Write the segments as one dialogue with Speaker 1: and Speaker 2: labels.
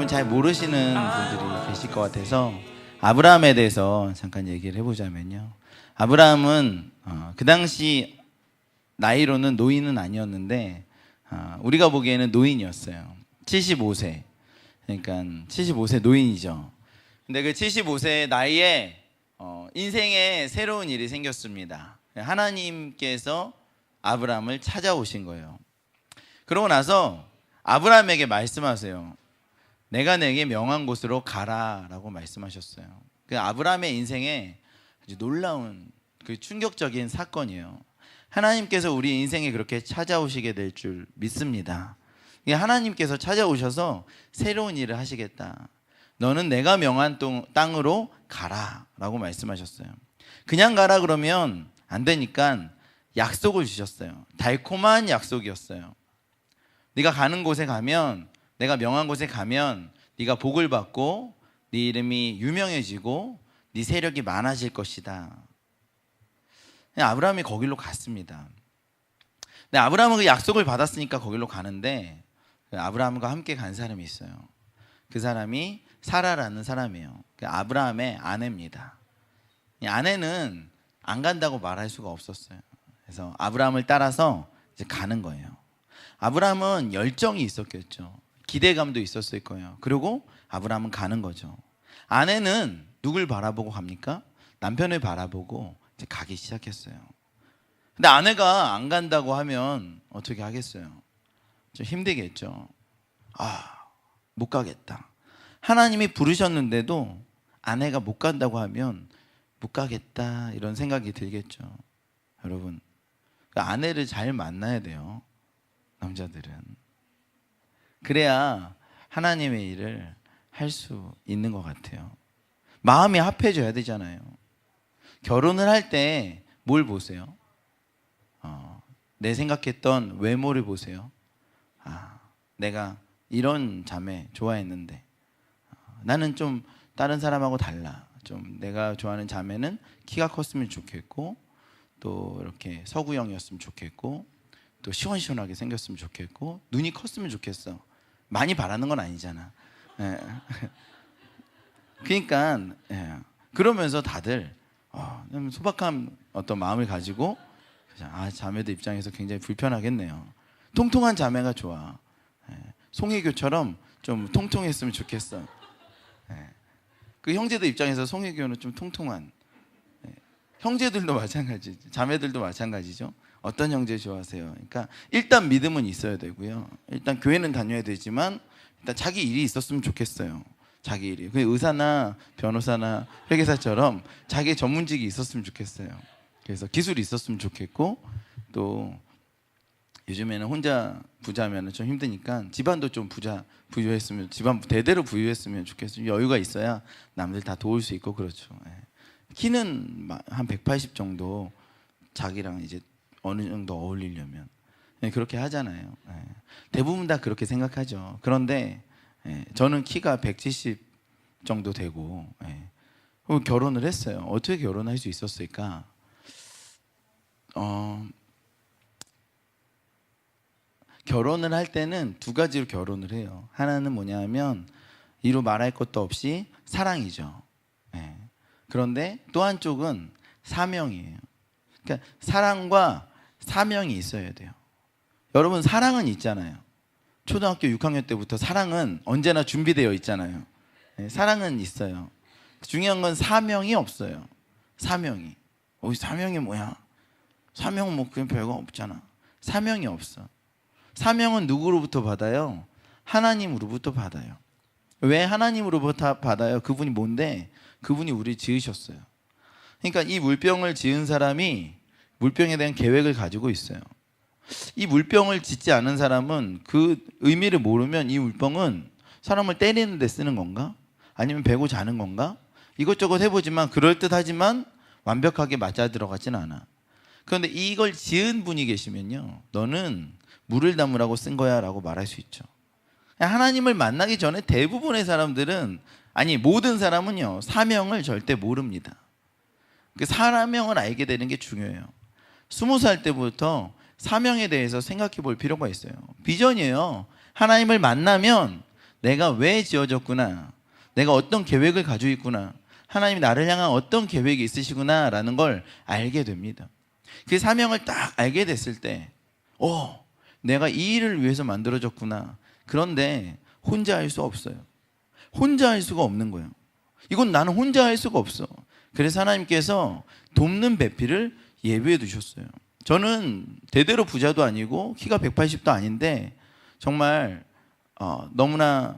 Speaker 1: 잘 모르시는 분들이 계실 것 같아서 아브라함에 대해서 잠깐 얘기를 해보자면요. 아브라함은 그 당시 나이로는 노인은 아니었는데 우리가 보기에는 노인이었어요. 75세. 그러니까 75세 노인이죠. 근데 그 75세 나이에 인생에 새로운 일이 생겼습니다. 하나님께서 아브라함을 찾아오신 거예요. 그러고 나서 아브라함에게 말씀하세요. 내가 내게 명한 곳으로 가라라고 말씀하셨어요. 그 아브라함의 인생에 아주 놀라운 그 충격적인 사건이에요. 하나님께서 우리 인생에 그렇게 찾아오시게 될 줄 믿습니다. 하나님께서 찾아오셔서 새로운 일을 하시겠다. 너는 내가 명한 땅으로 가라라고 말씀하셨어요. 그냥 가라 그러면 안 되니까 약속을 주셨어요. 달콤한 약속이었어요. 네가 가는 곳에 가면, 내가 명한 곳에 가면 네가 복을 받고 네 이름이 유명해지고 네 세력이 많아질 것이다. 아브라함이 거길로 갔습니다. 근데 아브라함은 그 약속을 받았으니까 거길로 가는데 아브라함과 함께 간 사람이 있어요. 그 사람이 사라라는 사람이에요. 아브라함의 아내입니다. 이 아내는 안 간다고 말할 수가 없었어요. 그래서 아브라함을 따라서 이제 가는 거예요. 아브라함은 열정이 있었겠죠. 기대감도 있었을 거예요. 그리고 아브라함은 가는 거죠. 아내는 누굴 바라보고 갑니까? 남편을 바라보고 이제 가기 시작했어요. 근데 아내가 안 간다고 하면 어떻게 하겠어요? 좀 힘들겠죠. 못 가겠다. 하나님이 부르셨는데도 아내가 못 간다고 하면 못 가겠다 이런 생각이 들겠죠. 여러분, 아내를 잘 만나야 돼요. 남자들은. 그래야 하나님의 일을 할 수 있는 것 같아요. 마음이 합해져야 되잖아요. 결혼을 할 때 뭘 보세요? 내 생각했던 외모를 보세요. 내가 이런 자매 좋아했는데 나는 좀 다른 사람하고 달라. 좀 내가 좋아하는 자매는 키가 컸으면 좋겠고 또 이렇게 서구형이었으면 좋겠고 또 시원시원하게 생겼으면 좋겠고 눈이 컸으면 좋겠어. 많이 바라는 건 아니잖아. 그러니까 그러면서 다들 소박한 어떤 마음을 가지고 자매들 입장에서 굉장히 불편하겠네요. 통통한 자매가 좋아. 송혜교처럼 좀 통통했으면 좋겠어. 그 형제들 입장에서 송혜교는 좀 통통한. 형제들도 마찬가지, 자매들도 마찬가지죠. 어떤 형제 좋아하세요? 그러니까 일단 믿음은 있어야 되고요. 일단 교회는 다녀야 되지만 일단 자기 일이 있었으면 좋겠어요. 자기 일이. 그 의사나 변호사나 회계사처럼 자기 전문직이 있었으면 좋겠어요. 그래서 기술이 있었으면 좋겠고 또 요즘에는 혼자 부자면 좀 힘드니까 집안도 좀 부유했으면 집안 대대로 부유했으면 좋겠어요. 여유가 있어야 남들 다 도울 수 있고 그렇죠. 키는 한 180 정도 자기랑 이제 어느 정도 어울리려면 그렇게 하잖아요. 대부분 다 그렇게 생각하죠. 그런데 저는 키가 170 정도 되고 결혼을 했어요. 어떻게 결혼할 수 있었을까? 결혼을 할 때는 두 가지로 결혼을 해요. 하나는 뭐냐면 이루 말할 것도 없이 사랑이죠. 그런데 또 한쪽은 사명이에요. 그러니까 사랑과 사명이 있어야 돼요. 여러분 사랑은 있잖아요. 초등학교 6학년 때부터 사랑은 언제나 준비되어 있잖아요. 사랑은 있어요. 중요한 건 사명이 없어요. 사명이. 사명이 뭐야? 사명은 뭐 그냥 별거 없잖아. 사명이 없어. 사명은 누구로부터 받아요? 하나님으로부터 받아요. 왜 하나님으로부터 받아요? 그분이 뭔데? 그분이 우리를 지으셨어요. 그러니까 이 물병을 지은 사람이 물병에 대한 계획을 가지고 있어요. 이 물병을 짓지 않은 사람은 그 의미를 모르면 이 물병은 사람을 때리는 데 쓰는 건가? 아니면 베고 자는 건가? 이것저것 해보지만 그럴듯하지만 완벽하게 맞아 들어가진 않아. 그런데 이걸 지은 분이 계시면요, 너는 물을 담으라고 쓴 거야 라고 말할 수 있죠. 하나님을 만나기 전에 대부분의 사람들은, 아니 모든 사람은요, 사명을 절대 모릅니다. 그 사명을 알게 되는 게 중요해요. 20살 때부터 사명에 대해서 생각해 볼 필요가 있어요. 비전이에요. 하나님을 만나면 내가 왜 지어졌구나, 내가 어떤 계획을 가지고 있구나, 하나님이 나를 향한 어떤 계획이 있으시구나라는 걸 알게 됩니다. 그 사명을 딱 알게 됐을 때 내가 이 일을 위해서 만들어졌구나. 그런데 혼자 할 수 없어요. 혼자 할 수가 없는 거예요. 이건 나는 혼자 할 수가 없어. 그래서 하나님께서 돕는 배필을 예비해 두셨어요. 저는 대대로 부자도 아니고 키가 180도 아닌데 정말 너무나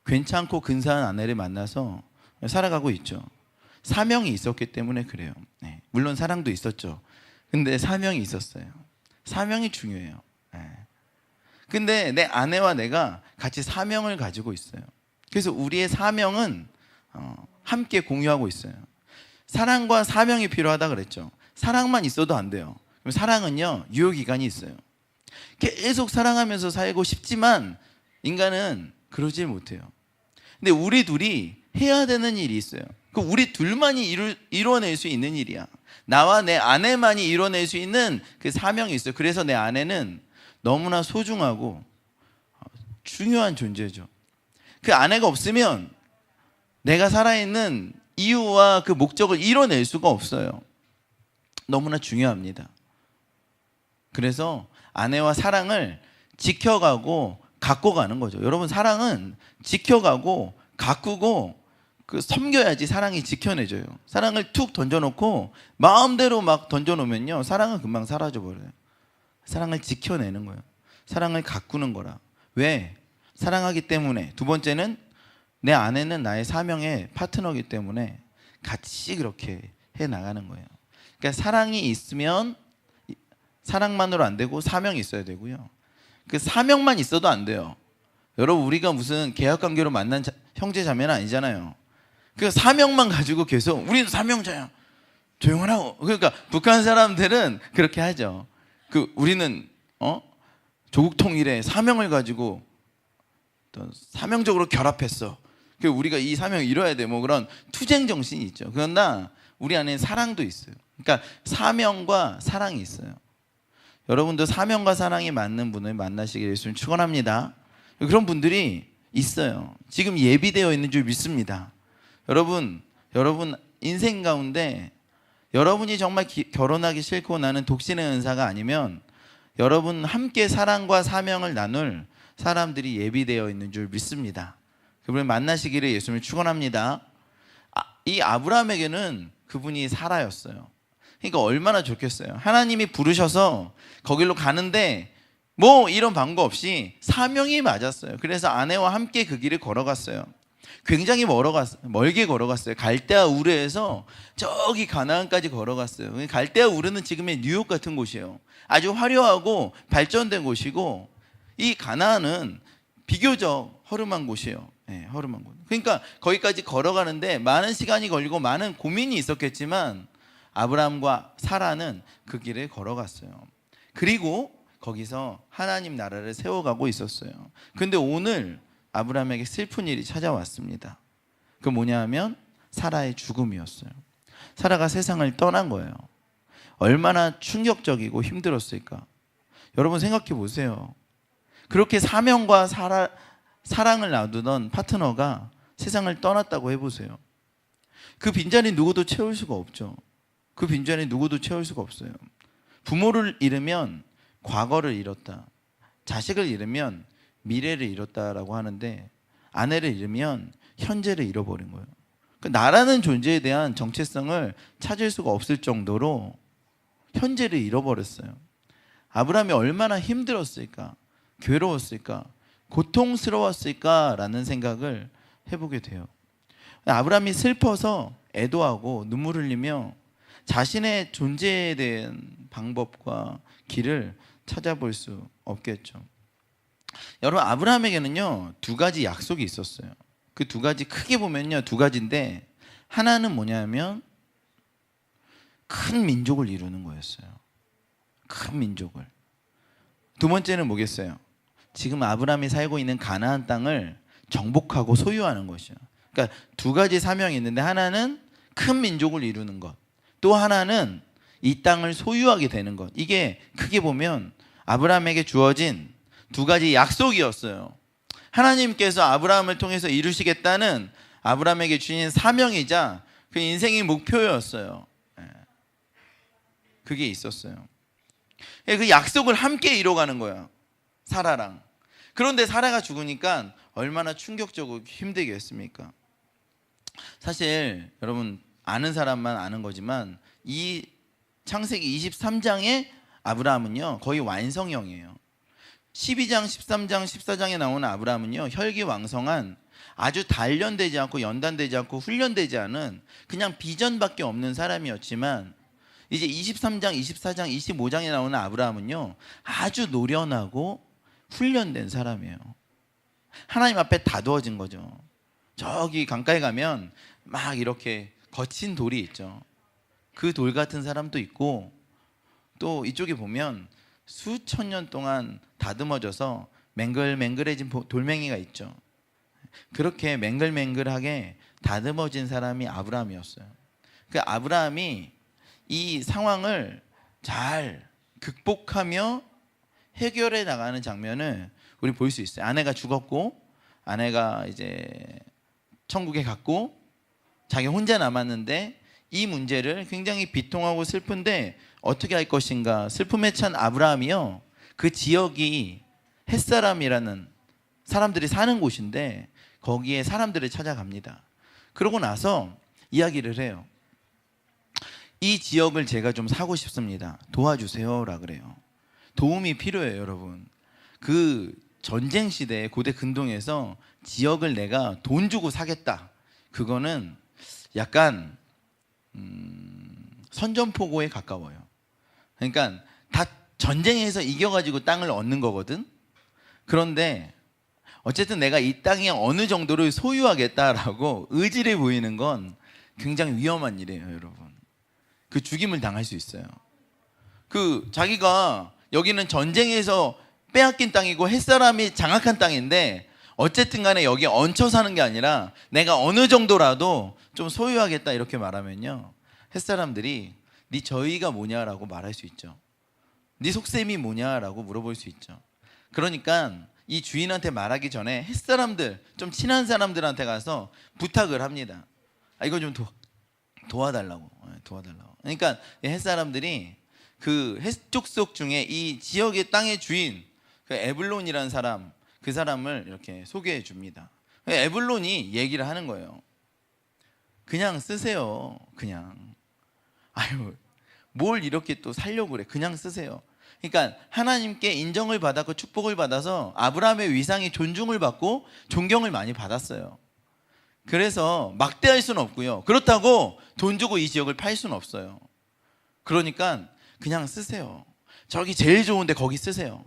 Speaker 1: 괜찮고 근사한 아내를 만나서 살아가고 있죠. 사명이 있었기 때문에 그래요. 네. 물론 사랑도 있었죠. 근데 사명이 있었어요. 사명이 중요해요. 네. 근데 내 아내와 내가 같이 사명을 가지고 있어요. 그래서 우리의 사명은 함께 공유하고 있어요. 사랑과 사명이 필요하다 그랬죠. 사랑만 있어도 안 돼요. 그럼 사랑은요, 유효기간이 있어요. 계속 사랑하면서 살고 싶지만 인간은 그러질 못해요. 근데 우리 둘이 해야 되는 일이 있어요. 그 우리 둘만이 이뤄낼 수 있는 일이야. 나와 내 아내만이 이뤄낼 수 있는 그 사명이 있어요. 그래서 내 아내는 너무나 소중하고 중요한 존재죠. 그 아내가 없으면 내가 살아있는 이유와 그 목적을 이뤄낼 수가 없어요. 너무나 중요합니다. 그래서 아내와 사랑을 지켜가고 갖고 가는 거죠. 여러분, 사랑은 지켜가고 가꾸고 섬겨야지 사랑이 지켜내져요. 사랑을 툭 던져놓고 마음대로 막 던져놓으면요, 사랑은 금방 사라져버려요. 사랑을 지켜내는 거예요. 사랑을 가꾸는 거라. 왜? 사랑하기 때문에. 두 번째는 내 아내는 나의 사명의 파트너이기 때문에 같이 그렇게 해나가는 거예요. 그러니까 사랑이 있으면 사랑만으로 안 되고 사명이 있어야 되고요. 그 사명만 있어도 안 돼요. 여러분, 우리가 무슨 계약관계로 만난 형제 자매는 아니잖아요. 그 사명만 가지고 계속 우리는 사명자야, 조용하라고. 그러니까 북한 사람들은 그렇게 하죠. 우리는 조국 통일의 사명을 가지고 사명적으로 결합했어. 우리가 이 사명을 이뤄야 돼. 뭐 그런 투쟁 정신이 있죠. 그러나 우리 안에 사랑도 있어요. 그러니까 사명과 사랑이 있어요. 여러분도 사명과 사랑이 맞는 분을 만나시길 예수님 축원합니다. 그런 분들이 있어요. 지금 예비되어 있는 줄 믿습니다. 여러분 인생 가운데 여러분이 정말 결혼하기 싫고 나는 독신의 은사가 아니면 여러분 함께 사랑과 사명을 나눌 사람들이 예비되어 있는 줄 믿습니다. 그분을 만나시기를 예수님을 축원합니다. 이 아브라함에게는 그분이 사라였어요. 그러니까 얼마나 좋겠어요. 하나님이 부르셔서 거길로 가는데 뭐 이런 방법 없이 사명이 맞았어요. 그래서 아내와 함께 그 길을 걸어갔어요. 굉장히 멀게 걸어갔어요. 갈대아 우르에서 저기 가나안까지 걸어갔어요. 갈대아 우르는 지금의 뉴욕 같은 곳이에요. 아주 화려하고 발전된 곳이고, 이 가나안은 비교적 허름한 곳이에요. 네, 허름한 곳. 그러니까 거기까지 걸어가는데 많은 시간이 걸리고 많은 고민이 있었겠지만 아브라함과 사라는 그 길을 걸어갔어요. 그리고 거기서 하나님 나라를 세워가고 있었어요. 근데 오늘 아브라함에게 슬픈 일이 찾아왔습니다. 그 뭐냐 하면 사라의 죽음이었어요. 사라가 세상을 떠난 거예요. 얼마나 충격적이고 힘들었을까. 여러분 생각해 보세요. 그렇게 사명과 사랑을 놔두던 파트너가 세상을 떠났다고 해보세요. 그 빈자리 누구도 채울 수가 없죠. 그 빈자리 누구도 채울 수가 없어요. 부모를 잃으면 과거를 잃었다, 자식을 잃으면 미래를 잃었다라고 하는데 아내를 잃으면 현재를 잃어버린 거예요. 나라는 존재에 대한 정체성을 찾을 수가 없을 정도로 현재를 잃어버렸어요. 아브라함이 얼마나 힘들었을까, 괴로웠을까, 고통스러웠을까라는 생각을 해보게 돼요. 아브라함이 슬퍼서 애도하고 눈물 흘리며 자신의 존재에 대한 방법과 길을 찾아볼 수 없겠죠. 여러분, 아브라함에게는요 두 가지 약속이 있었어요. 그 두 가지 크게 보면요 두 가지인데, 하나는 뭐냐면 큰 민족을 이루는 거였어요. 큰 민족을. 두 번째는 뭐겠어요? 지금 아브라함이 살고 있는 가나안 땅을 정복하고 소유하는 것이요. 그러니까 두 가지 사명이 있는데, 하나는 큰 민족을 이루는 것, 또 하나는 이 땅을 소유하게 되는 것. 이게 크게 보면 아브라함에게 주어진 두 가지 약속이었어요. 하나님께서 아브라함을 통해서 이루시겠다는 아브라함에게 주신 사명이자 그 인생의 목표였어요. 그게 있었어요. 그 약속을 함께 이뤄가는 거야, 사라랑. 그런데 사라가 죽으니까 얼마나 충격적이고 힘들겠습니까? 사실 여러분 아는 사람만 아는 거지만 이 창세기 23장의 아브라함은요 거의 완성형이에요. 12장, 13장, 14장에 나오는 아브라함은요 혈기왕성한, 아주 단련되지 않고 연단되지 않고 훈련되지 않은 그냥 비전밖에 없는 사람이었지만, 이제 23장, 24장, 25장에 나오는 아브라함은요 아주 노련하고 훈련된 사람이에요. 하나님 앞에 다두어진 거죠. 저기 강가에 가면 막 이렇게 거친 돌이 있죠. 그 돌 같은 사람도 있고, 또 이쪽에 보면 수천 년 동안 다듬어져서 맹글맹글해진 돌멩이가 있죠. 그렇게 맹글맹글하게 다듬어진 사람이 아브라함이었어요. 그 아브라함이 이 상황을 잘 극복하며 해결해 나가는 장면을 우리 볼 수 있어요. 아내가 죽었고, 아내가 이제 천국에 갔고, 자기 혼자 남았는데 이 문제를 굉장히 비통하고 슬픈데 어떻게 할 것인가 슬픔에 찬 아브라함이요, 그 지역이 햇사람이라는 사람들이 사는 곳인데 거기에 사람들을 찾아갑니다. 그러고 나서 이야기를 해요. 이 지역을 제가 좀 사고 싶습니다. 도와주세요라 그래요. 도움이 필요해요, 여러분. 그 전쟁 시대에 고대 근동에서 지역을 내가 돈 주고 사겠다, 그거는 약간 선전포고에 가까워요. 그러니까 다 전쟁에서 이겨가지고 땅을 얻는 거거든. 그런데 어쨌든 내가 이 땅에 어느 정도를 소유하겠다라고 의지를 보이는 건 굉장히 위험한 일이에요, 여러분. 그 죽임을 당할 수 있어요. 그 자기가 여기는 전쟁에서 빼앗긴 땅이고 햇사람이 장악한 땅인데 어쨌든 간에 여기 얹혀 사는 게 아니라 내가 어느 정도라도 좀 소유하겠다 이렇게 말하면요, 햇사람들이 네 저희가 뭐냐라고 말할 수 있죠. 네 속셈이 뭐냐라고 물어볼 수 있죠. 그러니까 이 주인한테 말하기 전에 햇사람들, 좀 친한 사람들한테 가서 부탁을 합니다. 이거 좀 도와달라고. 그러니까 햇사람들이 그 햇족속 중에 이 지역의 땅의 주인, 그 에블론이라는 사람, 그 사람을 이렇게 소개해 줍니다. 에블론이 얘기를 하는 거예요. 그냥 쓰세요. 그냥. 아유, 뭘 이렇게 또 살려고 그래. 그냥 쓰세요. 그러니까 하나님께 인정을 받았고 축복을 받아서 아브라함의 위상이 존중을 받고 존경을 많이 받았어요. 그래서 막대할 수는 없고요. 그렇다고 돈 주고 이 지역을 팔 수는 없어요. 그러니까 그냥 쓰세요. 저기 제일 좋은데 거기 쓰세요.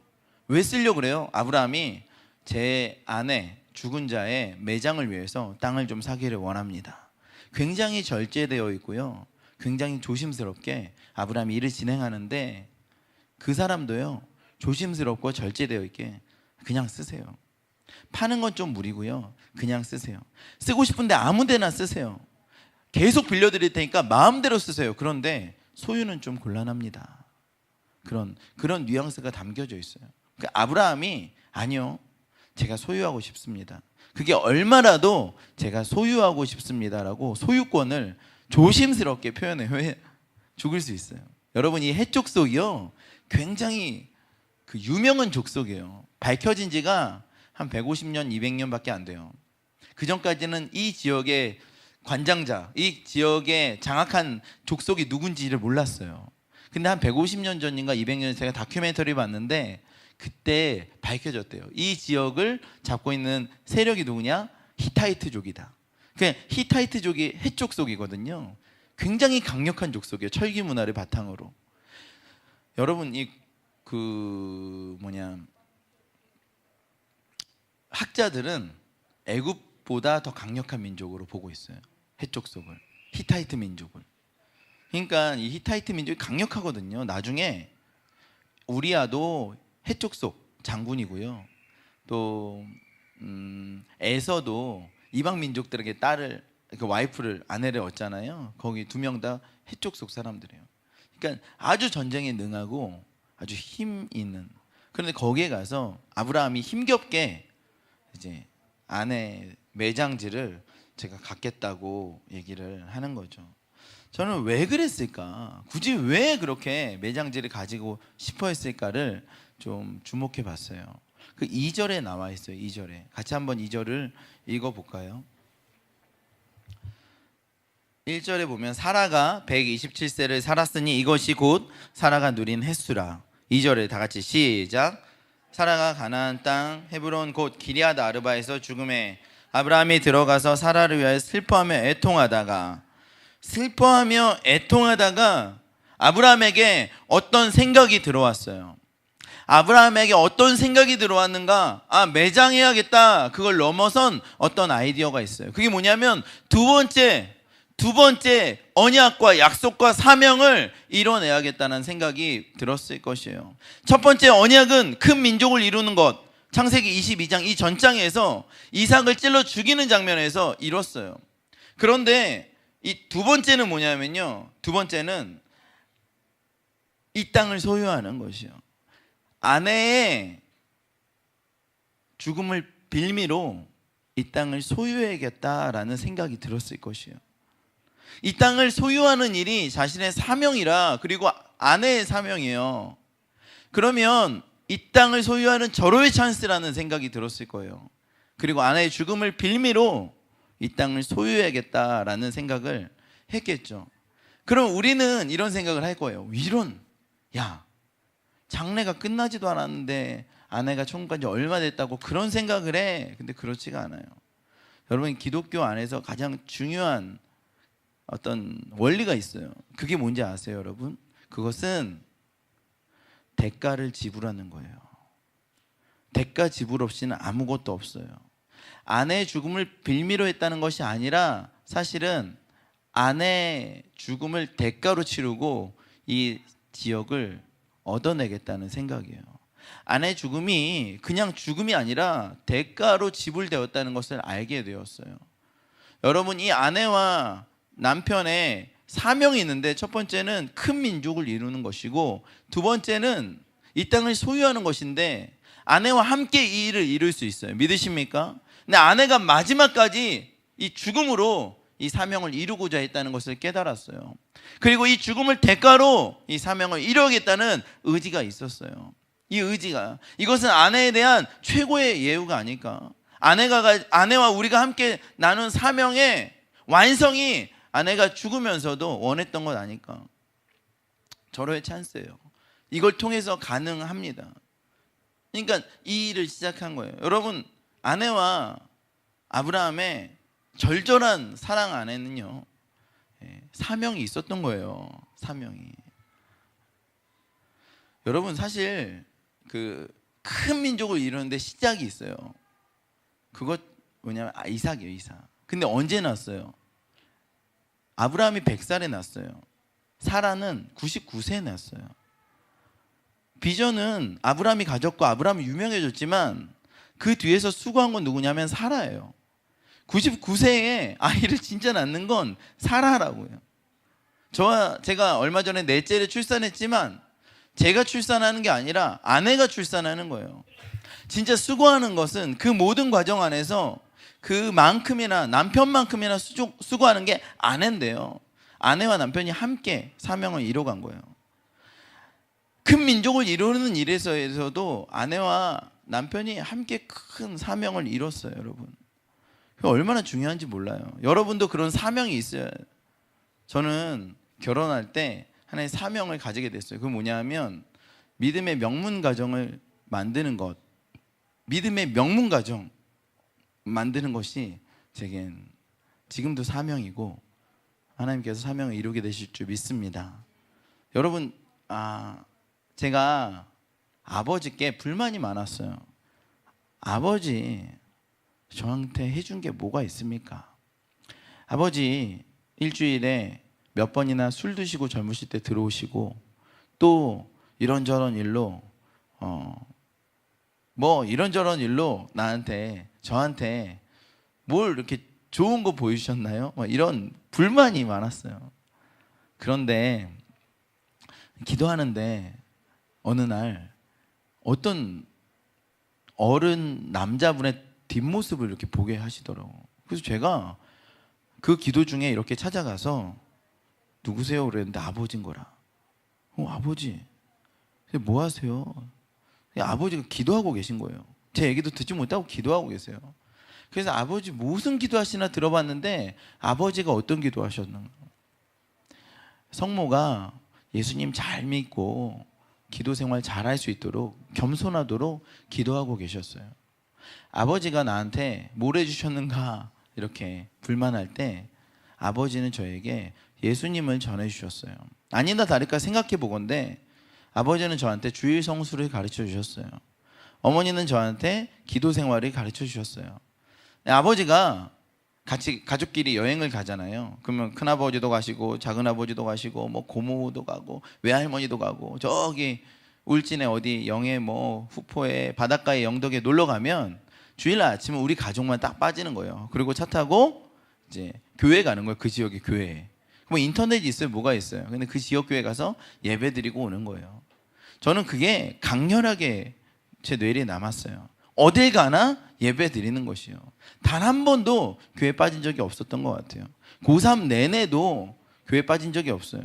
Speaker 1: 왜 쓰려고 그래요? 아브라함이 제 아내 죽은 자의 매장을 위해서 땅을 좀 사기를 원합니다. 굉장히 절제되어 있고요, 굉장히 조심스럽게 아브라함이 일을 진행하는데 그 사람도요 조심스럽고 절제되어 있게 그냥 쓰세요. 파는 건 좀 무리고요, 그냥 쓰세요. 쓰고 싶은데 아무 데나 쓰세요. 계속 빌려드릴 테니까 마음대로 쓰세요. 그런데 소유는 좀 곤란합니다. 그런 뉘앙스가 담겨져 있어요. 그러니까 아브라함이 아니요, 제가 소유하고 싶습니다. 그게 얼마라도 제가 소유하고 싶습니다라고 소유권을 조심스럽게 표현해요. 왜? 죽을 수 있어요. 여러분, 이 햇족속이요 굉장히 그 유명한 족속이에요. 밝혀진 지가 한 150년, 200년밖에 안 돼요. 그 전까지는 이 지역의 관장자, 이 지역에 장악한 족속이 누군지를 몰랐어요. 근데 한 150년 전인가 200년 제가 다큐멘터리 봤는데 그때 밝혀졌대요. 이 지역을 잡고 있는 세력이 누구냐? 히타이트족이다. 그 히타이트족이 햇족속이거든요. 굉장히 강력한 족속이에요. 철기 문화를 바탕으로. 여러분, 학자들은 애굽보다 더 강력한 민족으로 보고 있어요. 햇족속을, 히타이트 민족을. 그러니까 이 히타이트 민족이 강력하거든요. 나중에 우리아도 햇족속 장군이고요. 또 에서도 이방 민족들에게 딸을, 그 와이프를, 아내를 얻잖아요. 거기 2명 다 햇족속 사람들이에요. 그러니까 아주 전쟁에 능하고 아주 힘 있는. 그런데 거기에 가서 아브라함이 힘겹게 이제 아내 매장지를 제가 갖겠다고 얘기를 하는 거죠. 저는 왜 그랬을까? 굳이 왜 그렇게 매장지를 가지고 싶어 했을까를 좀 주목해 봤어요. 그 2절에 나와 있어요. 2절에. 같이 한번 2절을 읽어 볼까요? 1절에 보면 사라가 127세를 살았으니 이것이 곧 사라가 누린 횟수라. 2절에 다 같이 시작. 사라가 가나안 땅 헤브론 곧 기럇 아르바에서 죽음에 아브라함이 들어가서 사라를 위하여 슬퍼하며 애통하다가 아브라함에게 어떤 생각이 들어왔어요. 아브라함에게 어떤 생각이 들어왔는가? 매장해야겠다. 그걸 넘어선 어떤 아이디어가 있어요. 그게 뭐냐면 두 번째 언약과 약속과 사명을 이뤄내야겠다는 생각이 들었을 것이에요. 첫 번째 언약은 큰 민족을 이루는 것. 창세기 22장 이 전장에서 이삭을 찔러 죽이는 장면에서 이뤘어요. 그런데 이 두 번째는 뭐냐면요. 두 번째는 이 땅을 소유하는 것이요. 아내의 죽음을 빌미로 이 땅을 소유해야겠다라는 생각이 들었을 것이에요. 이 땅을 소유하는 일이 자신의 사명이라, 그리고 아내의 사명이에요. 그러면 이 땅을 소유하는 절호의 찬스라는 생각이 들었을 거예요. 그리고 아내의 죽음을 빌미로 이 땅을 소유해야겠다라는 생각을 했겠죠. 그럼 우리는 이런 생각을 할 거예요. 장래가 끝나지도 않았는데 아내가 천국까지 얼마 됐다고 그런 생각을 해. 근데 그렇지가 않아요. 여러분, 기독교 안에서 가장 중요한 어떤 원리가 있어요. 그게 뭔지 아세요, 여러분? 그것은 대가를 지불하는 거예요. 대가 지불 없이는 아무것도 없어요. 아내의 죽음을 빌미로 했다는 것이 아니라 사실은 아내의 죽음을 대가로 치르고 이 지역을 얻어내겠다는 생각이에요. 아내의 죽음이 그냥 죽음이 아니라 대가로 지불되었다는 것을 알게 되었어요. 여러분, 이 아내와 남편의 사명이 있는데, 첫 번째는 큰 민족을 이루는 것이고, 두 번째는 이 땅을 소유하는 것인데, 아내와 함께 이 일을 이룰 수 있어요. 믿으십니까? 근데 아내가 마지막까지 이 죽음으로 이 사명을 이루고자 했다는 것을 깨달았어요. 그리고 이 죽음을 대가로 이 사명을 이루겠다는 의지가 있었어요. 이 의지가, 이것은 아내에 대한 최고의 예우가 아닐까. 아내와 우리가 함께 나눈 사명의 완성이 아내가 죽으면서도 원했던 것 아닐까. 절호의 찬스예요. 이걸 통해서 가능합니다. 그러니까 이 일을 시작한 거예요. 여러분, 아내와 아브라함의 절절한 사랑 안에는요, 사명이 있었던 거예요. 사명이. 여러분, 사실 그 큰 민족을 이루는데 시작이 있어요. 그것 뭐냐면 이삭이에요. 이삭. 근데 언제 났어요? 아브라함이 100살에 났어요. 사라는 99세에 났어요. 비전은 아브라함이 가졌고 아브라함이 유명해졌지만 그 뒤에서 수고한 건 누구냐면 사라예요. 99세에 아이를 진짜 낳는 건 사라라고요. 제가 얼마 전에 넷째를 출산했지만 제가 출산하는 게 아니라 아내가 출산하는 거예요. 진짜 수고하는 것은 그 모든 과정 안에서 그만큼이나 남편만큼이나 수고하는 게 아내인데요. 아내와 남편이 함께 사명을 이뤄간 거예요. 큰 민족을 이루는 일에서도 아내와 남편이 함께 큰 사명을 이뤘어요, 여러분. 얼마나 중요한지 몰라요. 여러분도 그런 사명이 있어요. 저는 결혼할 때 하나의 사명을 가지게 됐어요. 그게 뭐냐면 믿음의 명문 가정을 만드는 것. 믿음의 명문 가정 만드는 것이 제겐 지금도 사명이고 하나님께서 사명을 이루게 되실 줄 믿습니다. 여러분, 제가 아버지께 불만이 많았어요. 아버지, 저한테 해준 게 뭐가 있습니까? 아버지 일주일에 몇 번이나 술 드시고 젊으실 때 들어오시고 또 이런저런 일로 저한테 뭘 이렇게 좋은 거 보여주셨나요? 이런 불만이 많았어요. 그런데 기도하는데 어느 날 어떤 어른 남자분의 뒷모습을 이렇게 보게 하시더라고. 그래서 제가 그 기도 중에 이렇게 찾아가서 누구세요? 그랬는데 아버지인 거라. 아버지 뭐 하세요? 아버지가 기도하고 계신 거예요. 제 얘기도 듣지 못하고 기도하고 계세요. 그래서 아버지 무슨 기도하시나 들어봤는데 아버지가 어떤 기도하셨는가. 성모가 예수님 잘 믿고 기도 생활 잘할 수 있도록 겸손하도록 기도하고 계셨어요. 아버지가 나한테 뭘 해주셨는가 이렇게 불만할 때 아버지는 저에게 예수님을 전해주셨어요. 아니나 다를까 생각해 보건대 아버지는 저한테 주일 성수를 가르쳐 주셨어요. 어머니는 저한테 기도 생활을 가르쳐 주셨어요. 아버지가 같이 가족끼리 여행을 가잖아요. 그러면 큰아버지도 가시고 작은아버지도 가시고 뭐 고모도 가고 외할머니도 가고 저기 울진에 어디 영해 뭐 후포에 바닷가에 영덕에 놀러 가면 주일날 아침에 우리 가족만 딱 빠지는 거예요. 그리고 차 타고 이제 교회 가는 거예요. 그 지역의 교회에. 뭐 인터넷이 있어요, 뭐가 있어요. 근데 그 지역 교회 가서 예배 드리고 오는 거예요. 저는 그게 강렬하게 제 뇌리에 남았어요. 어딜 가나 예배 드리는 것이요. 단 한 번도 교회 빠진 적이 없었던 것 같아요. 고3 내내도 교회 빠진 적이 없어요.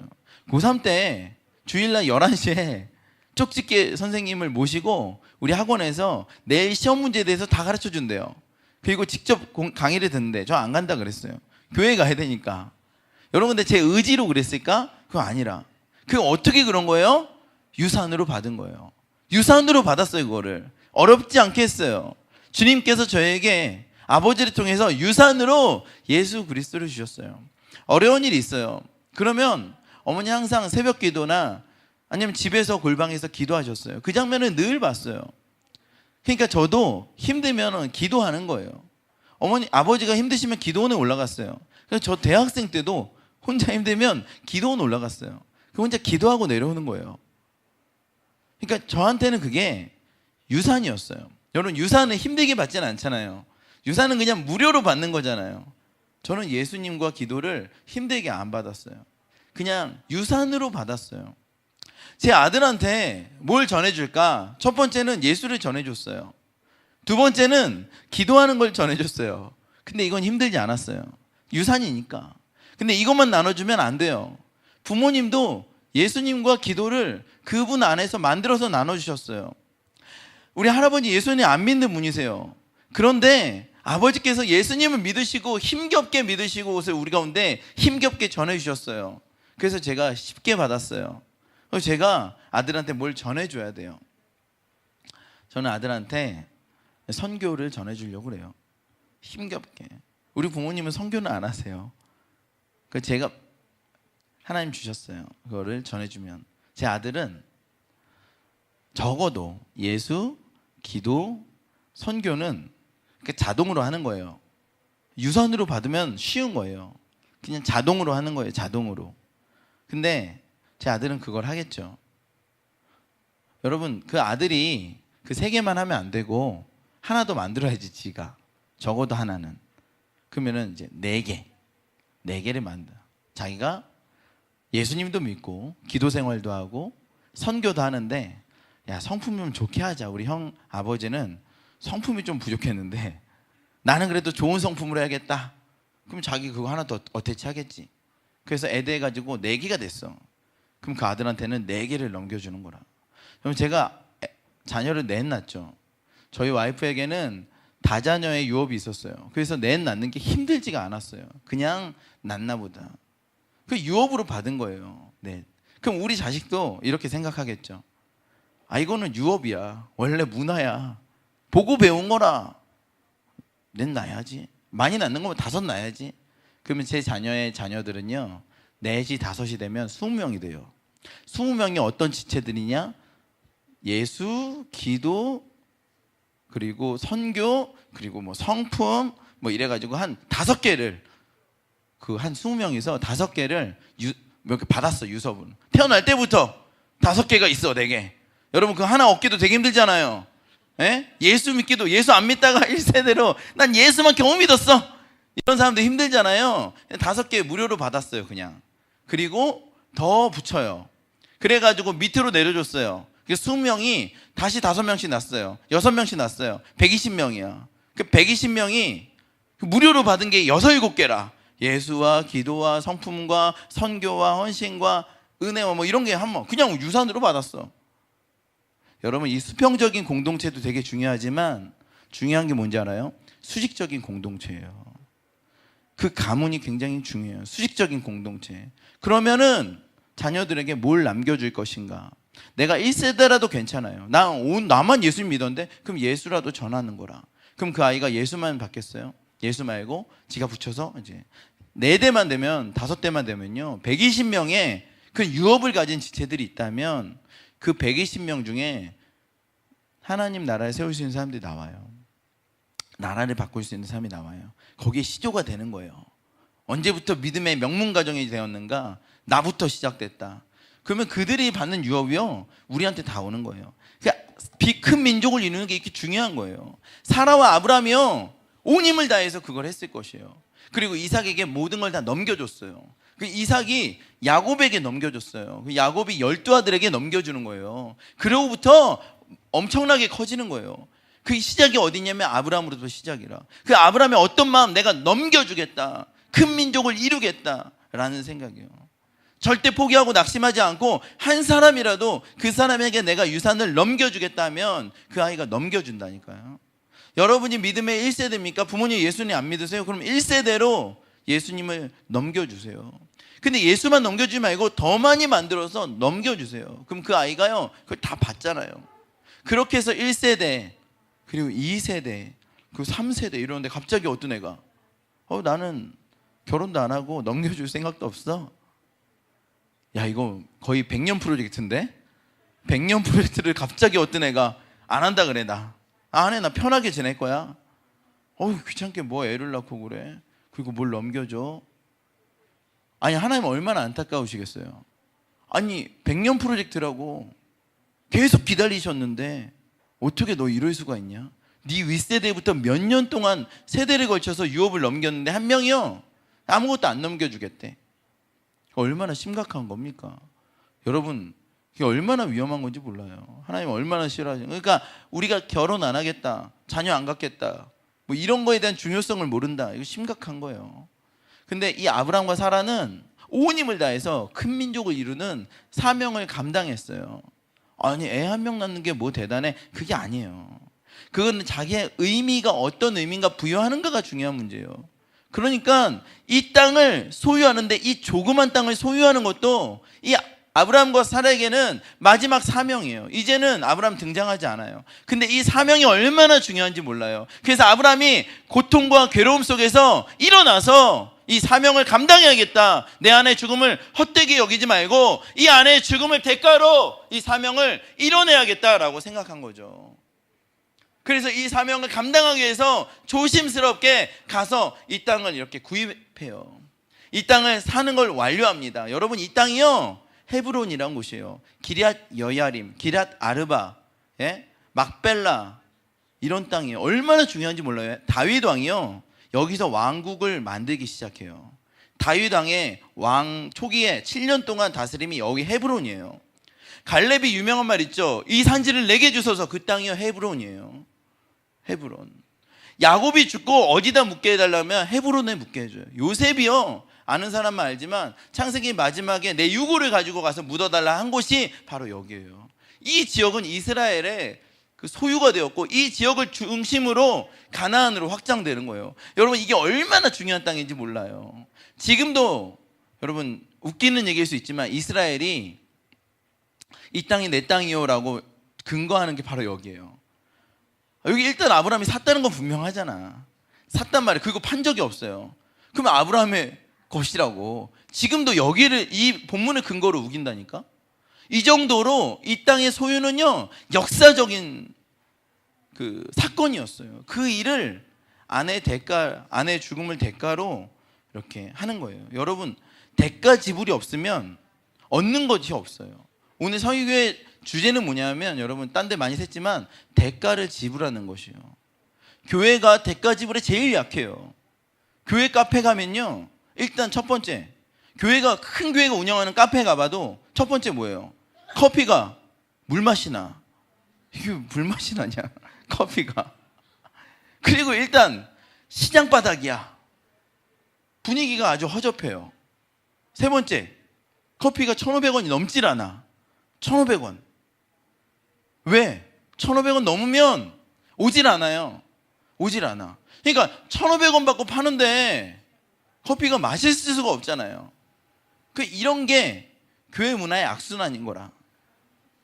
Speaker 1: 고3 때 주일날 11시에 쪽집게 선생님을 모시고 우리 학원에서 내일 시험 문제에 대해서 다 가르쳐 준대요. 그리고 직접 강의를 듣는데 저 안 간다 그랬어요. 교회 가야 되니까. 여러분, 근데 제 의지로 그랬을까? 그거 아니라. 그거 어떻게 그런 거예요? 유산으로 받은 거예요. 유산으로 받았어요. 그거를 어렵지 않게 했어요. 주님께서 저에게 아버지를 통해서 유산으로 예수 그리스도를 주셨어요. 어려운 일이 있어요. 그러면 어머니 항상 새벽 기도나 아니면 집에서 골방에서 기도하셨어요. 그 장면을 늘 봤어요. 그러니까 저도 힘들면 기도하는 거예요. 아버지가 힘드시면 기도원에 올라갔어요. 그래서 저 대학생 때도 혼자 힘들면 기도원 올라갔어요. 혼자 기도하고 내려오는 거예요. 그러니까 저한테는 그게 유산이었어요. 여러분, 유산은 힘들게 받지는 않잖아요. 유산은 그냥 무료로 받는 거잖아요. 저는 예수님과 기도를 힘들게 안 받았어요. 그냥 유산으로 받았어요. 제 아들한테 뭘 전해줄까? 첫 번째는 예수를 전해줬어요. 두 번째는 기도하는 걸 전해줬어요. 근데 이건 힘들지 않았어요. 유산이니까. 근데 이것만 나눠주면 안 돼요. 부모님도 예수님과 기도를 그분 안에서 만들어서 나눠주셨어요. 우리 할아버지 예수님 안 믿는 분이세요. 그런데 아버지께서 예수님을 믿으시고 힘겹게 믿으시고 우리 가운데 힘겹게 전해주셨어요. 그래서 제가 쉽게 받았어요. 그래서 제가 아들한테 뭘 전해줘야 돼요. 저는 아들한테 선교를 전해주려고 그래요. 힘겹게. 우리 부모님은 선교는 안 하세요. 그래서 제가 하나님 주셨어요. 그거를 전해주면 제 아들은 적어도 예수, 기도, 선교는 자동으로 하는 거예요. 유선으로 받으면 쉬운 거예요. 그냥 자동으로 하는 거예요. 자동으로. 근데 제 아들은 그걸 하겠죠. 여러분, 그 아들이 그 세 개만 하면 안 되고 하나 더 만들어야지. 지가 적어도 하나는. 그러면은 이제 네 개를 만들어. 자기가 예수님도 믿고 기도 생활도 하고 선교도 하는데, 야, 성품이 좀 좋게 하자. 우리 형 아버지는 성품이 좀 부족했는데 나는 그래도 좋은 성품으로 해야겠다. 그럼 자기 그거 하나 더 어태치 하겠지. 그래서 애대해가지고 4개가 됐어. 그럼 그 아들한테는 4개를 넘겨주는 거라. 그럼 제가 자녀를 넷 낳았죠. 저희 와이프에게는 다자녀의 유업이 있었어요. 그래서 넷 낳는 게 힘들지가 않았어요. 그냥 낳나 보다. 그 유업으로 받은 거예요. 네. 그럼 우리 자식도 이렇게 생각하겠죠. 아, 이거는 유업이야. 원래 문화야. 보고 배운 거라. 넷 낳아야지. 많이 낳는 거면 5 낳아야지. 그러면 제 자녀의 자녀들은요, 4시 5이 되면 20명이 돼요. 20명이 어떤 지체들이냐? 예수, 기도, 그리고 선교, 그리고 뭐 성품, 뭐 이래가지고 한 5개를 그 한 20명이서 5개를 이렇게 받았어. 유서분. 태어날 때부터 5개가 있어. 4개. 여러분, 그 하나 얻기도 되게 힘들잖아요. 예? 예수 믿기도, 예수 안 믿다가 1세대로 난 예수만 겨우 믿었어. 이런 사람들 힘들잖아요. 5개 무료로 받았어요. 그냥. 그리고 더 붙여요. 그래가지고 밑으로 내려줬어요. 그래서 20명이 다시 5명씩 낳았어요. 6명씩 낳았어요. 120명이야. 그 120명이 무료로 받은 게 6, 7개라. 예수와 기도와 성품과 선교와 헌신과 은혜와 뭐 이런 게 한번 그냥 유산으로 받았어. 여러분, 이 수평적인 공동체도 되게 중요하지만 중요한 게 뭔지 알아요? 수직적인 공동체예요. 그 가문이 굉장히 중요해요. 수직적인 공동체. 그러면은 자녀들에게 뭘 남겨줄 것인가? 내가 1세대라도 괜찮아요. 나만 예수 믿었는데 그럼 예수라도 전하는 거라. 그럼 그 아이가 예수만 받겠어요? 예수 말고 지가 붙여서 이제 4대만 되면 5대만 되면요 120명의 그 유업을 가진 지체들이 있다면 그 120명 중에 하나님 나라를 세울 수 있는 사람들이 나와요. 나라를 바꿀 수 있는 사람이 나와요. 거기에 시조가 되는 거예요. 언제부터 믿음의 명문 가정이 되었는가? 나부터 시작됐다. 그러면 그들이 받는 유업이요 우리한테 다 오는 거예요. 그러니까 큰 민족을 이루는 게 이렇게 중요한 거예요. 사라와 아브라함이요 온 힘을 다해서 그걸 했을 것이에요. 그리고 이삭에게 모든 걸 다 넘겨줬어요. 그 이삭이 야곱에게 넘겨줬어요. 그 야곱이 12아들에게 넘겨주는 거예요. 그로부터 엄청나게 커지는 거예요. 그 시작이 어디냐면 아브라함으로부터 시작이라. 그 아브라함의 어떤 마음, 내가 넘겨주겠다, 큰 민족을 이루겠다라는 생각이에요. 절대 포기하고 낙심하지 않고 한 사람이라도 그 사람에게 내가 유산을 넘겨주겠다면 그 아이가 넘겨준다니까요. 여러분이 믿음의 1세대입니까? 부모님 예수님 안 믿으세요? 그럼 1세대로 예수님을 넘겨주세요. 근데 예수만 넘겨주지 말고 더 많이 만들어서 넘겨주세요. 그럼 그 아이가요 그걸 다 받잖아요. 그렇게 해서 1세대 그리고 2세대 그리고 3세대 이러는데 갑자기 어떤 애가 나는 결혼도 안 하고 넘겨줄 생각도 없어. 야, 이거 거의 100년 프로젝트인데? 100년 프로젝트를 갑자기 어떤 애가 안 한다 그래. 나 안 해. 나 편하게 지낼 거야. 귀찮게 뭐 애를 낳고 그래. 그리고 뭘 넘겨줘. 아니, 하나님 얼마나 안타까우시겠어요. 아니 100년 프로젝트라고 계속 기다리셨는데 어떻게 너 이럴 수가 있냐. 네 윗세대부터 몇 년 동안 세대를 걸쳐서 유업을 넘겼는데 한 명이요 아무것도 안 넘겨주겠대. 얼마나 심각한 겁니까? 여러분, 이게 얼마나 위험한 건지 몰라요. 하나님 얼마나 싫어하시는. 그러니까 우리가 결혼 안 하겠다, 자녀 안 갖겠다, 뭐 이런 거에 대한 중요성을 모른다. 이거 심각한 거예요. 근데 이 아브라함과 사라는 온 힘을 다해서 큰 민족을 이루는 사명을 감당했어요. 아니, 애 한 명 낳는 게 뭐 대단해? 그게 아니에요. 그건 자기의 의미가 어떤 의미인가 부여하는가가 중요한 문제예요. 그러니까 이 땅을 소유하는데 이 조그만 땅을 소유하는 것도 이 아브라함과 사라에게는 마지막 사명이에요. 이제는 아브라함 등장하지 않아요. 근데 이 사명이 얼마나 중요한지 몰라요. 그래서 아브라함이 고통과 괴로움 속에서 일어나서 이 사명을 감당해야겠다. 내 아내의 죽음을 헛되게 여기지 말고 이 아내의 죽음을 대가로 이 사명을 이뤄내야겠다라고 생각한 거죠. 그래서 이 사명을 감당하기 위해서 조심스럽게 가서 이 땅을 이렇게 구입해요. 이 땅을 사는 걸 완료합니다. 여러분, 이 땅이요 헤브론이라는 곳이에요. 기럇 여야림, 기럇 아르바, 막벨라 이런 땅이에요. 얼마나 중요한지 몰라요. 다윗 왕이요 여기서 왕국을 만들기 시작해요. 다윗 왕의 왕 초기에 7년 동안 다스림이 여기 헤브론이에요. 갈렙이 유명한 말 있죠. 이 산지를 내게 주소서. 그 땅이요 헤브론이에요. 헤브론. 야곱이 죽고 어디다 묻게 해달라면 헤브론에 묻게 해줘요. 요셉이요 아는 사람만 알지만 창세기 마지막에 내 유고를 가지고 가서 묻어달라 한 곳이 바로 여기예요. 이 지역은 이스라엘의 그 소유가 되었고 이 지역을 중심으로 가나안으로 확장되는 거예요. 여러분, 이게 얼마나 중요한 땅인지 몰라요. 지금도 여러분 웃기는 얘기일 수 있지만 이스라엘이 이 땅이 내 땅이요 라고 근거하는 게 바로 여기예요. 여기 일단 아브라함이 샀다는 건 분명하잖아. 샀단 말이에요. 그리고 판 적이 없어요. 그러면 아브라함의 것이라고. 지금도 여기를 이 본문을 근거로 우긴다니까. 이 정도로 이 땅의 소유는요 역사적인 그 사건이었어요. 그 일을 아내의 죽음을 대가로 이렇게 하는 거예요. 여러분, 대가 지불이 없으면 얻는 것이 없어요. 오늘 성의교회 주제는 뭐냐면 여러분 딴 데 많이 샜지만 대가를 지불하는 것이요. 교회가 대가 지불에 제일 약해요. 교회 카페 가면요 일단 첫 번째, 큰 교회가 운영하는 카페 가봐도 첫 번째 뭐예요? 커피가 물맛이 나. 이게 물맛이 나냐? 커피가. 그리고 일단 시장 바닥이야. 분위기가 아주 허접해요. 세 번째, 커피가 1,500원이 넘질 않아. 1,500원. 왜? 1,500원 넘으면 오질 않아요. 오질 않아. 그러니까 1,500원 받고 파는데 커피가 맛있을 수가 없잖아요. 이런 게 교회 문화의 악순환인 거라.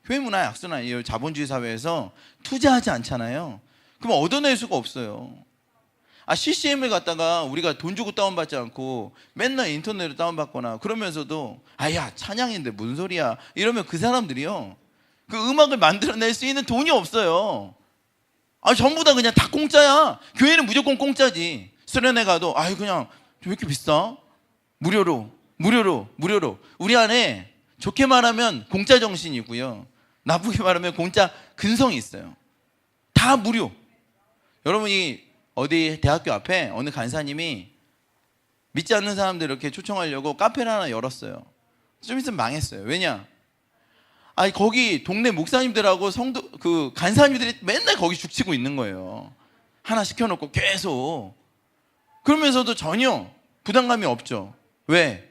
Speaker 1: 교회 문화의 악순환이에요. 자본주의 사회에서 투자하지 않잖아요. 그럼 얻어낼 수가 없어요. CCM을 갖다가 우리가 돈 주고 다운받지 않고 맨날 인터넷으로 다운받거나 그러면서도 야 찬양인데 무슨 소리야 이러면 그 사람들이요, 그 음악을 만들어낼 수 있는 돈이 없어요. 전부 다 그냥 다 공짜야. 교회는 무조건 공짜지. 수련회 가도 그냥 왜 이렇게 비싸? 무료로. 우리 안에 좋게 말하면 공짜 정신이고요, 나쁘게 말하면 공짜 근성이 있어요. 다 무료. 여러분이 어디 대학교 앞에 어느 간사님이 믿지 않는 사람들 이렇게 초청하려고 카페를 하나 열었어요. 좀 있으면 망했어요. 왜냐? 거기 동네 목사님들하고 성도 그 간사님들이 맨날 거기 죽치고 있는 거예요. 하나 시켜놓고 계속. 그러면서도 전혀 부담감이 없죠. 왜?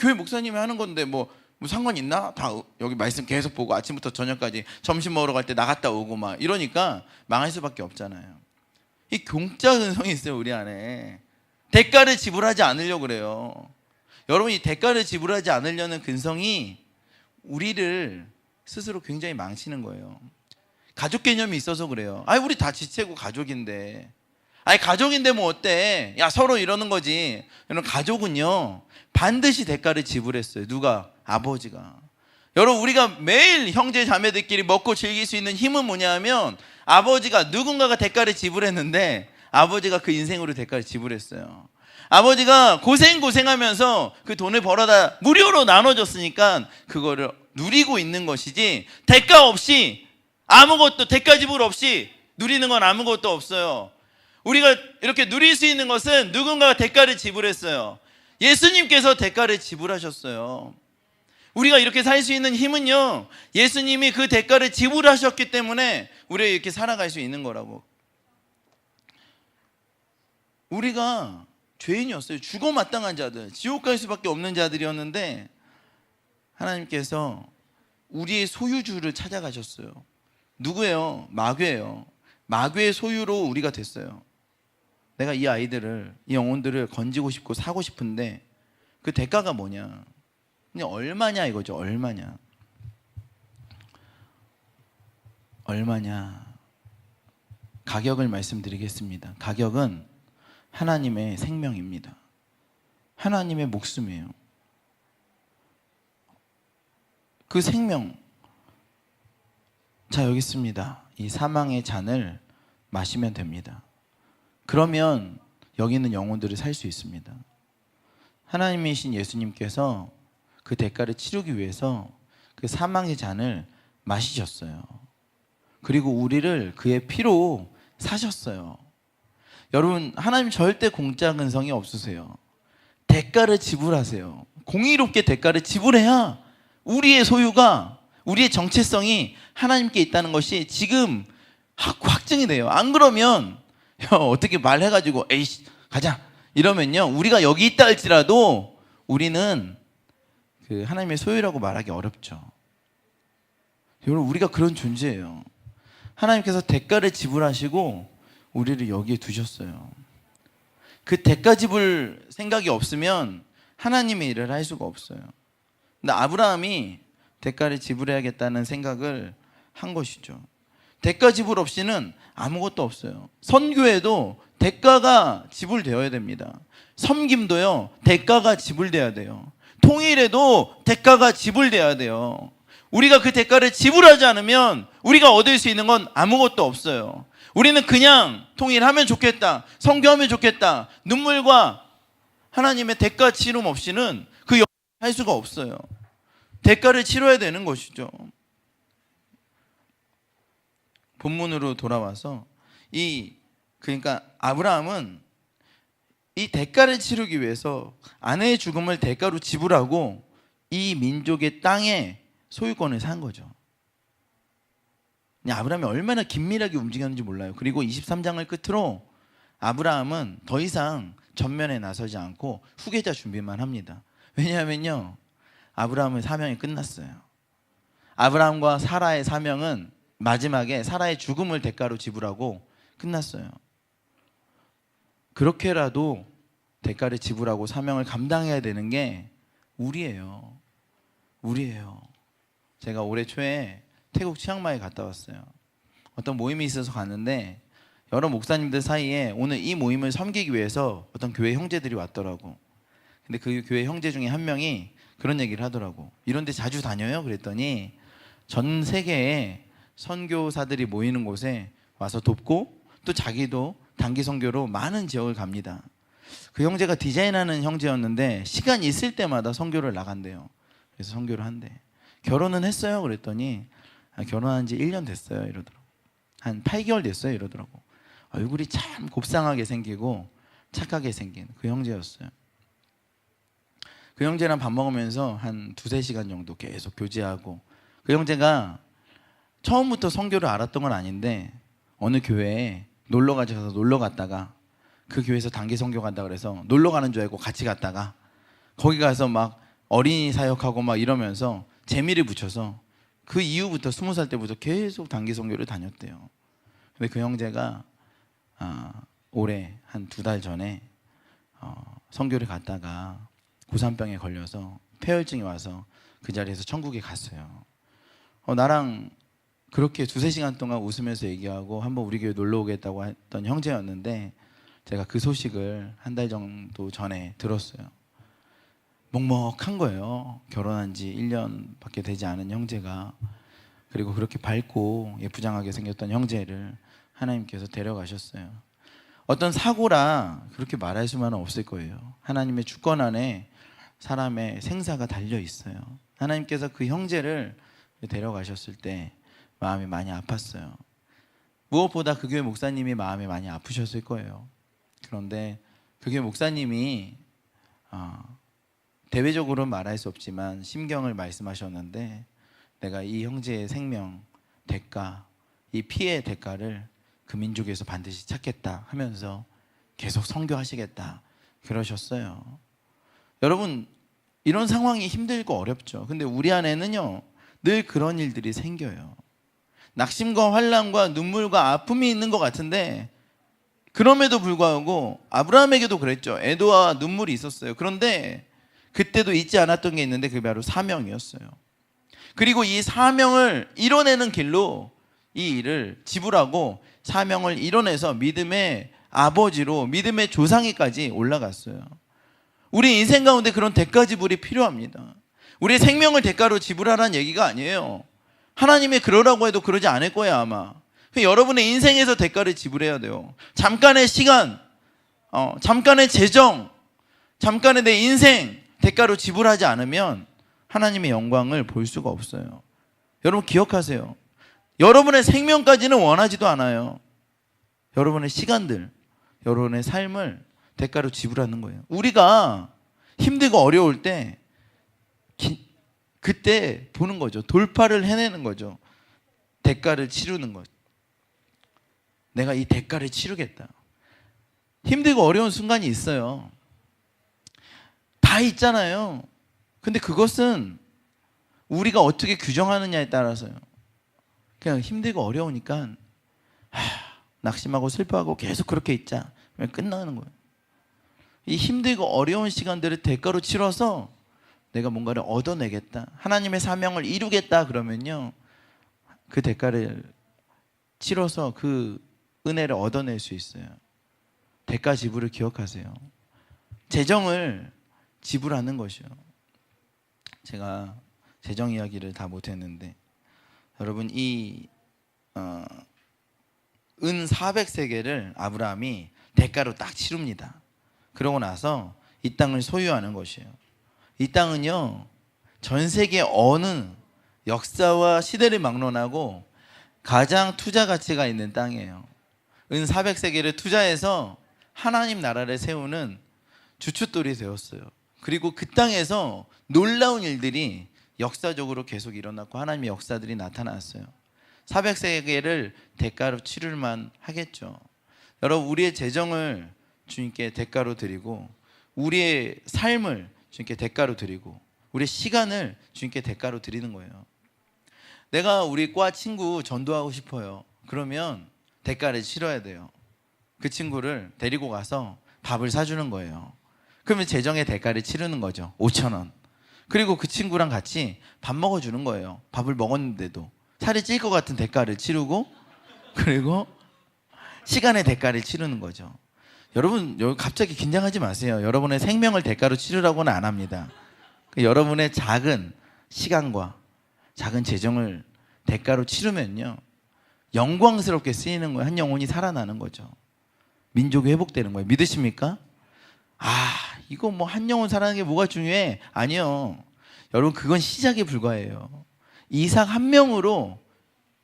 Speaker 1: 교회 목사님이 하는 건데 뭐 상관 있나? 다 여기 말씀 계속 보고 아침부터 저녁까지 점심 먹으러 갈 때 나갔다 오고 막 이러니까 망할 수밖에 없잖아요. 이 공짜 근성이 있어요, 우리 안에. 대가를 지불하지 않으려고 그래요. 여러분, 이 대가를 지불하지 않으려는 근성이 우리를 스스로 굉장히 망치는 거예요. 가족 개념이 있어서 그래요. 우리 다 지체고 가족인데. 가족인데 뭐 어때? 서로 이러는 거지. 여러분, 가족은요 반드시 대가를 지불했어요. 누가? 아버지가. 여러분, 우리가 매일 형제 자매들끼리 먹고 즐길 수 있는 힘은 뭐냐면 아버지가 누군가가 대가를 지불했는데 아버지가 그 인생으로 대가를 지불했어요. 아버지가 고생하면서 그 돈을 벌어다 무료로 나눠줬으니까 그거를 누리고 있는 것이지, 대가 없이 아무것도 대가 지불 없이 누리는 건 아무것도 없어요. 우리가 이렇게 누릴 수 있는 것은 누군가가 대가를 지불했어요. 예수님께서 대가를 지불하셨어요. 우리가 이렇게 살 수 있는 힘은요, 예수님이 그 대가를 지불하셨기 때문에 우리가 이렇게 살아갈 수 있는 거라고. 우리가 죄인이었어요. 죽어 마땅한 자들, 지옥 갈 수밖에 없는 자들이었는데 하나님께서 우리의 소유주를 찾아가셨어요. 누구예요? 마귀예요. 마귀의 소유로 우리가 됐어요. 내가 이 아이들을, 이 영혼들을 건지고 싶고 사고 싶은데 그 대가가 뭐냐? 그냥 얼마냐 이거죠. 얼마냐? 가격을 말씀드리겠습니다. 가격은 하나님의 생명입니다. 하나님의 목숨이에요. 그 생명, 자 여기 있습니다. 이 사망의 잔을 마시면 됩니다. 그러면 여기 있는 영혼들을 살 수 있습니다. 하나님이신 예수님께서 그 대가를 치르기 위해서 그 사망의 잔을 마시셨어요. 그리고 우리를 그의 피로 사셨어요. 여러분, 하나님 절대 공짜 근성이 없으세요. 대가를 지불하세요. 공의롭게 대가를 지불해야 우리의 소유가, 우리의 정체성이 하나님께 있다는 것이 지금 확증이 돼요. 안 그러면 어떻게 말해가지고 에이씨 가자 이러면요, 우리가 여기 있다 할지라도 우리는 그 하나님의 소유라고 말하기 어렵죠. 여러분, 우리가 그런 존재예요. 하나님께서 대가를 지불하시고 우리를 여기에 두셨어요. 그 대가 지불 생각이 없으면 하나님의 일을 할 수가 없어요. 근데 아브라함이 대가를 지불해야겠다는 생각을 한 것이죠. 대가 지불 없이는 아무것도 없어요. 선교에도 대가가 지불되어야 됩니다. 섬김도요, 대가가 지불돼야 돼요. 통일에도 대가가 지불돼야 돼요. 우리가 그 대가를 지불하지 않으면 우리가 얻을 수 있는 건 아무것도 없어요. 우리는 그냥 통일하면 좋겠다, 선교하면 좋겠다, 눈물과 하나님의 대가 치름 없이는 그 영혼을 할 수가 없어요. 대가를 치러야 되는 것이죠. 본문으로 돌아와서 그러니까 아브라함은 이 대가를 치르기 위해서 아내의 죽음을 대가로 지불하고 이 민족의 땅에 소유권을 산 거죠. 아브라함이 얼마나 긴밀하게 움직였는지 몰라요. 그리고 23장을 끝으로 아브라함은 더 이상 전면에 나서지 않고 후계자 준비만 합니다. 왜냐하면요, 아브라함의 사명이 끝났어요. 아브라함과 사라의 사명은 마지막에 사라의 죽음을 대가로 지불하고 끝났어요. 그렇게라도 대가를 지불하고 사명을 감당해야 되는 게 우리예요. 우리예요. 제가 올해 초에 태국 치앙마이 갔다 왔어요. 어떤 모임이 있어서 갔는데 여러 목사님들 사이에 오늘 이 모임을 섬기기 위해서 어떤 교회 형제들이 왔더라고. 근데 그 교회 형제 중에 한 명이 그런 얘기를 하더라고. 이런 데 자주 다녀요? 그랬더니 전 세계에 선교사들이 모이는 곳에 와서 돕고 또 자기도 단기 선교로 많은 지역을 갑니다. 그 형제가 디자인하는 형제였는데 시간 있을 때마다 선교를 나간대요. 그래서 선교를 한대. 결혼은 했어요? 그랬더니 결혼한 지 1년 됐어요 이러더라고. 한 8개월 됐어요 이러더라고. 얼굴이 참 곱상하게 생기고 착하게 생긴 그 형제였어요. 그 형제랑 밥 먹으면서 한 2-3시간 정도 계속 교제하고, 그 형제가 처음부터 선교를 알았던 건 아닌데 어느 교회에 놀러 가셔서 놀러 갔다가 그 교회에서 단기 선교 간다 그래서 놀러 가는 줄 알고 같이 갔다가 거기 가서 막 어린이 사역하고 막 이러면서 재미를 붙여서 그 이후부터 20살 때부터 계속 단기 선교를 다녔대요. 근데 그 형제가 올해 한 2달 전에 선교를 갔다가 고산병에 걸려서 폐혈증이 와서 그 자리에서 천국에 갔어요. 나랑 그렇게 2-3시간 동안 웃으면서 얘기하고 한번 우리 교회 놀러 오겠다고 했던 형제였는데 제가 그 소식을 한 달 정도 전에 들었어요. 먹먹한 거예요. 결혼한 지 1년밖에 되지 않은 형제가. 그리고 그렇게 밝고 예쁘장하게 생겼던 형제를 하나님께서 데려가셨어요. 어떤 사고라 그렇게 말할 수만은 없을 거예요. 하나님의 주권 안에 사람의 생사가 달려 있어요. 하나님께서 그 형제를 데려가셨을 때 마음이 많이 아팠어요. 무엇보다 그 교회 목사님이 마음이 많이 아프셨을 거예요. 그런데 그 교회 목사님이 대외적으로는 말할 수 없지만 심경을 말씀하셨는데, 내가 이 형제의 생명 대가, 이 피해의 대가를 그 민족에서 반드시 찾겠다 하면서 계속 선교하시겠다 그러셨어요. 여러분, 이런 상황이 힘들고 어렵죠. 근데 우리 안에는요 늘 그런 일들이 생겨요. 낙심과 환난과 눈물과 아픔이 있는 것 같은데, 그럼에도 불구하고 아브라함에게도 그랬죠. 애도와 눈물이 있었어요. 그런데 그때도 잊지 않았던 게 있는데 그게 바로 사명이었어요. 그리고 이 사명을 이뤄내는 길로 이 일을 지불하고 사명을 이뤄내서 믿음의 아버지로, 믿음의 조상이까지 올라갔어요. 우리 인생 가운데 그런 대가 지불이 필요합니다. 우리의 생명을 대가로 지불하라는 얘기가 아니에요. 하나님이 그러라고 해도 그러지 않을 거예요 아마. 여러분의 인생에서 대가를 지불해야 돼요. 잠깐의 시간, 잠깐의 재정, 잠깐의 내 인생 대가로 지불하지 않으면 하나님의 영광을 볼 수가 없어요. 여러분 기억하세요. 여러분의 생명까지는 원하지도 않아요. 여러분의 시간들, 여러분의 삶을 대가로 지불하는 거예요. 우리가 힘들고 어려울 때 그때 보는 거죠. 돌파를 해내는 거죠. 대가를 치르는 것. 내가 이 대가를 치르겠다. 힘들고 어려운 순간이 있어요. 다 있잖아요. 근데 그것은 우리가 어떻게 규정하느냐에 따라서요. 그냥 힘들고 어려우니까 낙심하고 슬퍼하고 계속 그렇게 있자. 끝나는 거예요. 이 힘들고 어려운 시간들을 대가로 치러서 내가 뭔가를 얻어내겠다, 하나님의 사명을 이루겠다 그러면요 그 대가를 치러서 그 은혜를 얻어낼 수 있어요. 대가 지불을 기억하세요. 재정을 지불하는 것이요. 제가 재정 이야기를 다 못했는데, 여러분 이 은 400세겔을 아브라함이 대가로 딱 치릅니다. 그러고 나서 이 땅을 소유하는 것이에요. 이 땅은요 전 세계 어느 역사와 시대를 막론하고 가장 투자 가치가 있는 땅이에요. 은 400세겔을 투자해서 하나님 나라를 세우는 주춧돌이 되었어요. 그리고 그 땅에서 놀라운 일들이 역사적으로 계속 일어났고 하나님의 역사들이 나타났어요. 400세겔을 대가로 치를만 하겠죠. 여러분, 우리의 재정을 주님께 대가로 드리고, 우리의 삶을 주님께 대가로 드리고, 우리의 시간을 주님께 대가로 드리는 거예요. 내가 우리 과 친구 전도하고 싶어요. 그러면 대가를 치러야 돼요. 그 친구를 데리고 가서 밥을 사주는 거예요. 그러면 재정의 대가를 치르는 거죠. 5,000원. 그리고 그 친구랑 같이 밥 먹어주는 거예요. 밥을 먹었는데도 살이 찔 것 같은 대가를 치르고, 그리고 시간의 대가를 치르는 거죠. 여러분, 갑자기 긴장하지 마세요. 여러분의 생명을 대가로 치르라고는 안 합니다. 여러분의 작은 시간과 작은 재정을 대가로 치르면요, 영광스럽게 쓰이는 거예요. 한 영혼이 살아나는 거죠. 민족이 회복되는 거예요. 믿으십니까? 이거 뭐 한 영혼 살아나는 게 뭐가 중요해? 아니요. 여러분, 그건 시작에 불과해요. 이삭 한 명으로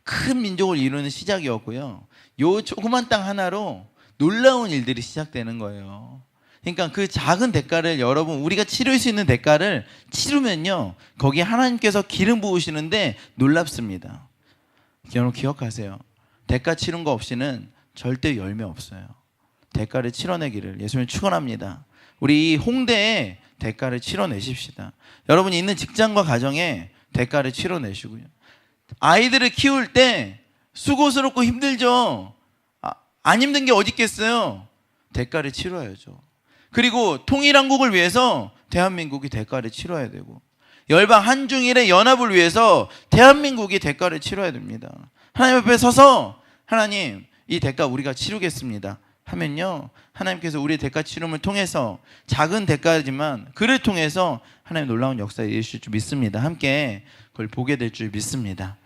Speaker 1: 큰 민족을 이루는 시작이었고요. 요 조그만 땅 하나로 놀라운 일들이 시작되는 거예요. 그러니까 그 작은 대가를, 여러분, 우리가 치를 수 있는 대가를 치르면요, 거기에 하나님께서 기름 부으시는데 놀랍습니다. 여러분, 기억하세요. 대가 치른 거 없이는 절대 열매 없어요. 대가를 치러내기를 예수님 축원합니다. 우리 홍대에 대가를 치러내십시다. 여러분이 있는 직장과 가정에 대가를 치러내시고요. 아이들을 키울 때 수고스럽고 힘들죠. 안 힘든 게 어디 있겠어요. 대가를 치러야죠. 그리고 통일한국을 위해서 대한민국이 대가를 치러야 되고, 열방 한중일의 연합을 위해서 대한민국이 대가를 치러야 됩니다. 하나님 앞에 서서 하나님, 이 대가 우리가 치르겠습니다 하면요, 하나님께서 우리의 대가 치름을 통해서, 작은 대가지만 그를 통해서 하나님 놀라운 역사에 이르실 줄 믿습니다. 함께 그걸 보게 될 줄 믿습니다.